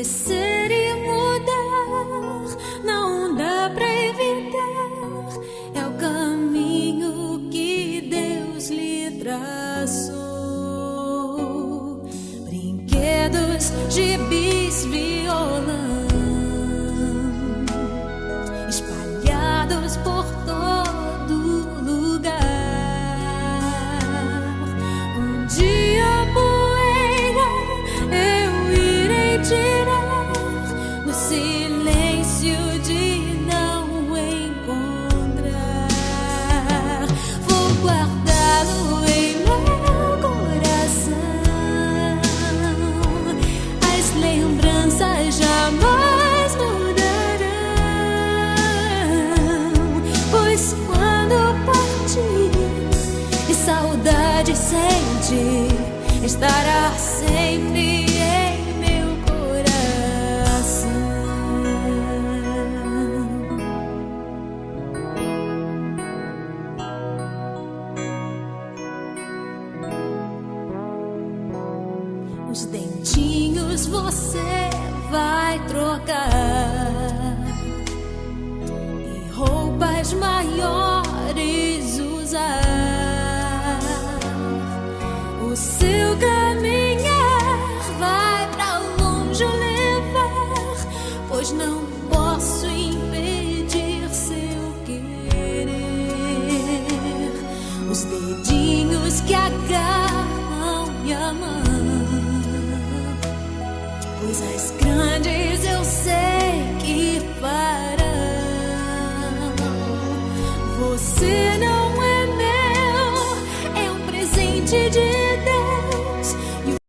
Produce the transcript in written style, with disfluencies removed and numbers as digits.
crescer e mudar não dá pra evitar, é o caminho que Deus lhe traçou. Brinquedos, gibis, violão espalhados por todo lugar. Um dia a poeira eu irei tirar no silêncio de não encontrar. Vou guardá-lo em meu coração. As lembranças jamais mudarão, pois quando partir e saudade sentir, estará sempre em meu coração. Os dentinhos você vai trocar e roupas maiores usar. O seu caminhar vai pra longe levar, pois não posso impedir seu querer. Os dedinhos que agarram minha mão, pois as grandes